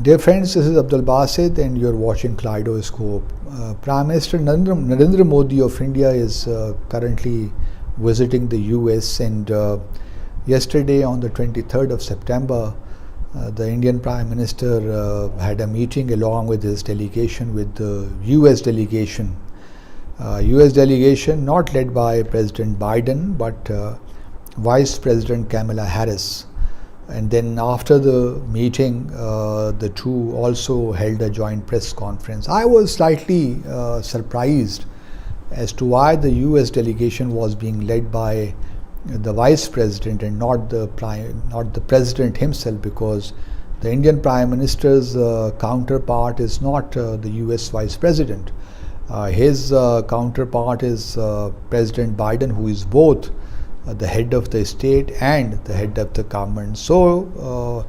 Dear friends, this is Abdul Basit and you're watching Kaleidoscope. Prime Minister Narendra Modi of India is currently visiting the US, and yesterday on the 23rd of September, the Indian Prime Minister had a meeting along with his delegation with the US delegation. US delegation not led by President Biden but Vice President Kamala Harris. And then after the meeting, the two also held a joint press conference. I was slightly surprised as to why the US delegation was being led by the vice president and not the president himself, because the Indian Prime Minister's counterpart is not the US vice president. His counterpart is President Biden, who is both the head of the state and the head of the government. So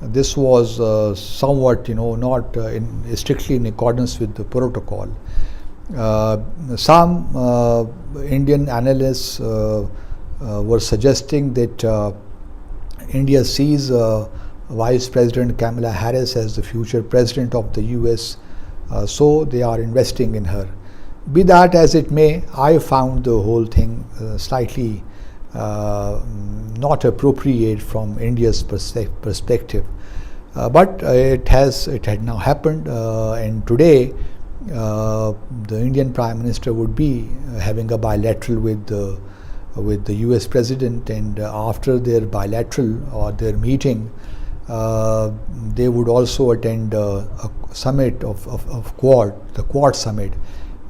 this was somewhat, not strictly in accordance with the protocol. Some Indian analysts were suggesting that India sees Vice President Kamala Harris as the future president of the US, so they are investing in her. Be that as it may, I found the whole thing slightly not appropriate from India's perspective, but it had now happened, and today the Indian Prime Minister would be having a bilateral with the US President, and after their bilateral or their meeting, they would also attend a summit of Quad, the Quad summit,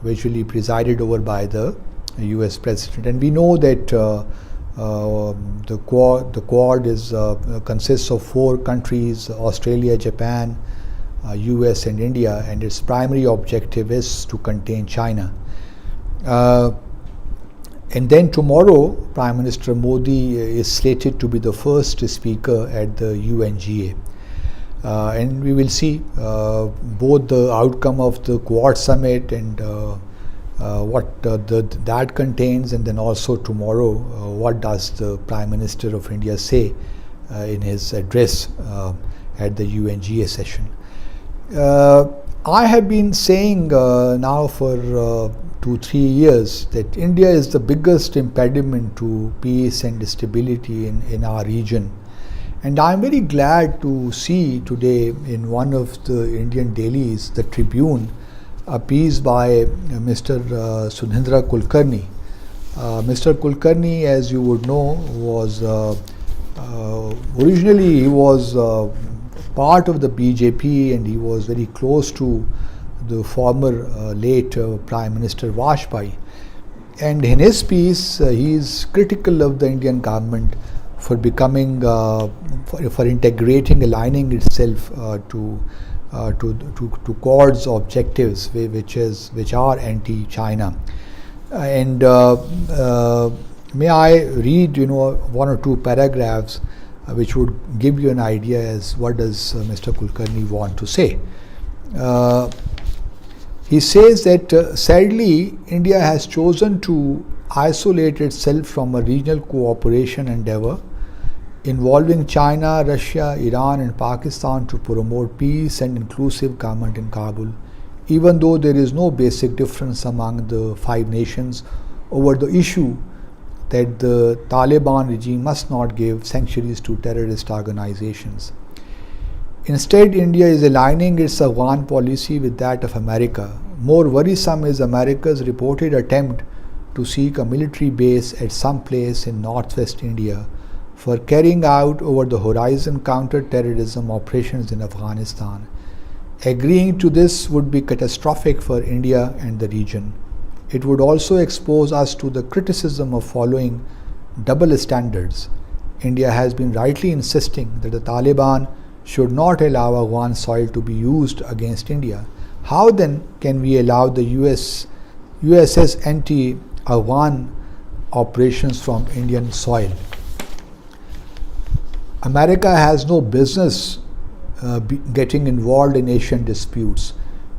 which will be presided over by the US President. And we know that the Quad is consists of 4 countries: Australia, Japan, US and India, and its primary objective is to contain China. And then tomorrow, Prime Minister Modi is slated to be the first speaker at the UNGA. And we will see both the outcome of the Quad summit and what that contains, and then also tomorrow what does the Prime Minister of India say in his address at the UNGA session. I have been saying now for 2-3 years that India is the biggest impediment to peace and stability in our region. And I am very glad to see today in one of the Indian dailies, the Tribune, a piece by Mr. Sudhindra Kulkarni. Mr. Kulkarni, as you would know, was originally he was part of the BJP, and he was very close to the former late Prime Minister Vajpayee. And in his piece, he is critical of the Indian government for becoming, for integrating, aligning itself to Quad's objectives, which are anti-China. And may I read, 1 or 2 paragraphs which would give you an idea as what does Mr. Kulkarni want to say. He says that sadly, India has chosen to isolate itself from a regional cooperation endeavor involving China, Russia, Iran and Pakistan to promote peace and inclusive government in Kabul, even though there is no basic difference among the 5 nations over the issue that the Taliban regime must not give sanctuaries to terrorist organizations. Instead, India is aligning its Afghan policy with that of America. More worrisome is America's reported attempt to seek a military base at some place in northwest India for carrying out over the horizon counter-terrorism operations in Afghanistan. Agreeing to this would be catastrophic for India and the region. It would also expose us to the criticism of following double standards. India has been rightly insisting that the Taliban should not allow Afghan soil to be used against India. How then can we allow the USS anti-Afghan operations from Indian soil? America has no business getting involved in Asian disputes,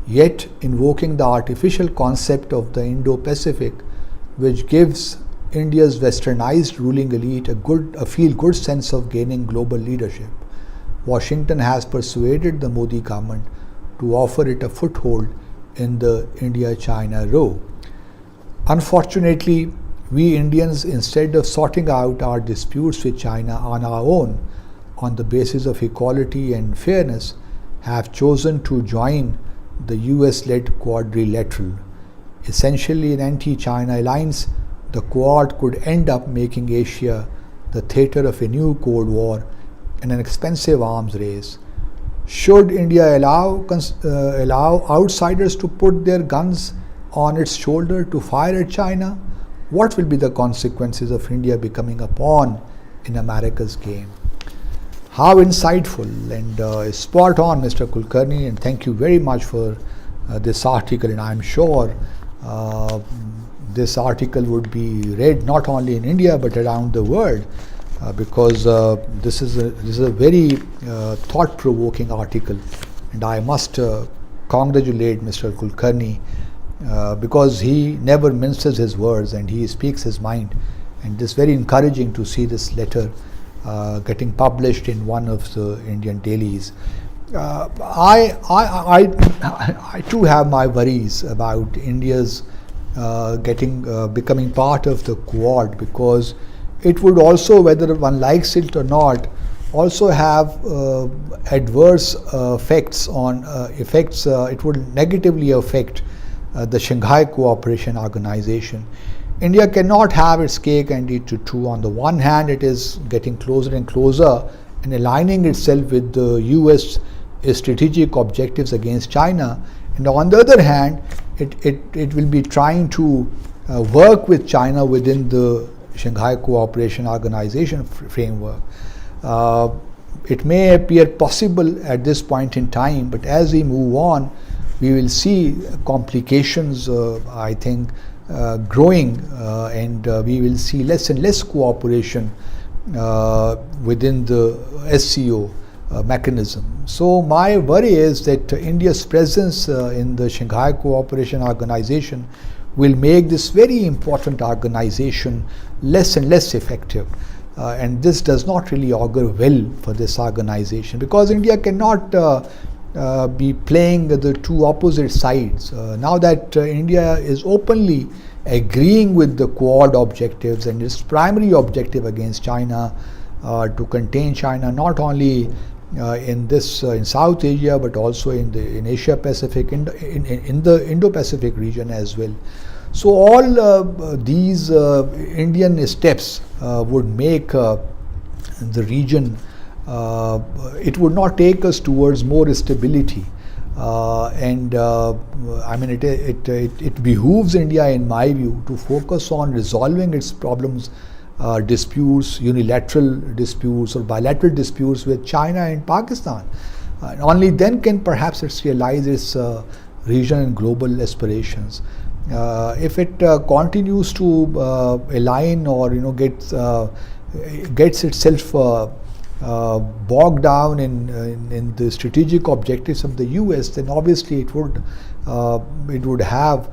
yet invoking the artificial concept of the Indo-Pacific, which gives India's westernized ruling elite a feel-good sense of gaining global leadership. Washington has persuaded the Modi government to offer it a foothold in the India-China row. Unfortunately, we Indians, instead of sorting out our disputes with China on our own on the basis of equality and fairness, have chosen to join the US-led quadrilateral. Essentially an anti-China alliance, the Quad could end up making Asia the theatre of a new Cold War and an expensive arms race. Should India allow outsiders to put their guns on its shoulder to fire at China? What will be the consequences of India becoming a pawn in America's game? How insightful and spot on, Mr. Kulkarni, and thank you very much for this article, and I'm sure this article would be read not only in India but around the world, because this is a very thought-provoking article, and I must congratulate Mr. Kulkarni because he never minces his words and he speaks his mind, and it's very encouraging to see this letter getting published in one of the Indian dailies. I too have my worries about India's becoming part of the Quad, because it would also, whether one likes it or not, also have adverse effects it would negatively affect the Shanghai Cooperation Organization. India cannot have its cake and eat it too. On the one hand, it is getting closer and closer and aligning itself with the US strategic objectives against China, and on the other hand, it will be trying to work with China within the Shanghai Cooperation Organization framework. It may appear possible at this point in time, but as we move on, we will see complications, I think, growing, and we will see less and less cooperation within the SCO mechanism. So my worry is that India's presence in the Shanghai Cooperation Organization will make this very important organization less and less effective. And this does not really augur well for this organization, because India cannot be playing the two opposite sides. Now that India is openly agreeing with the Quad objectives and its primary objective against China, to contain China not only in South Asia but also in Asia Pacific, in the Indo-Pacific region as well. So all these Indian steps would make the region, it would not take us towards more stability, and I mean it behooves India, in my view, to focus on resolving its problems, disputes, unilateral disputes or bilateral disputes with China and Pakistan. Only then can perhaps it realize its regional and global aspirations. If it continues to align or gets itself bogged down in the strategic objectives of the US, then obviously it would have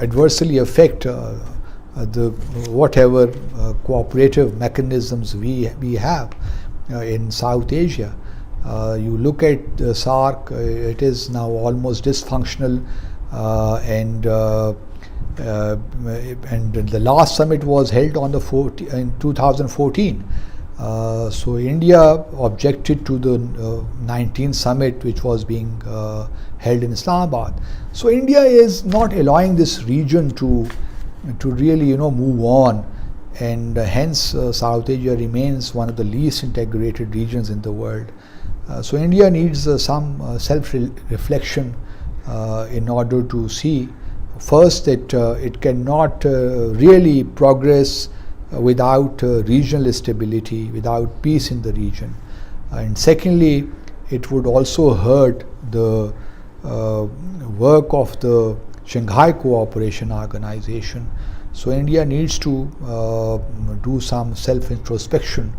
adversely affect the whatever cooperative mechanisms we have in South Asia. You look at SAARC, it is now almost dysfunctional, and the last summit was held on in 2014. So India objected to the 19th summit, which was being held in Islamabad. So India is not allowing this region to really move on, and hence South Asia remains one of the least integrated regions in the world. So India needs some self-reflection in order to see, first, that it cannot really progress without regional stability, without peace in the region. And secondly, it would also hurt the work of the Shanghai Cooperation Organization. So India needs to do some self-introspection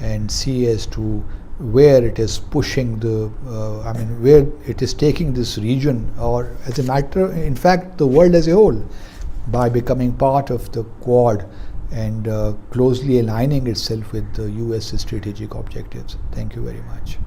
and see as to where it is pushing where it is taking this region, or as a matter, in fact, the world as a whole, by becoming part of the Quad and closely aligning itself with the US strategic objectives. Thank you very much.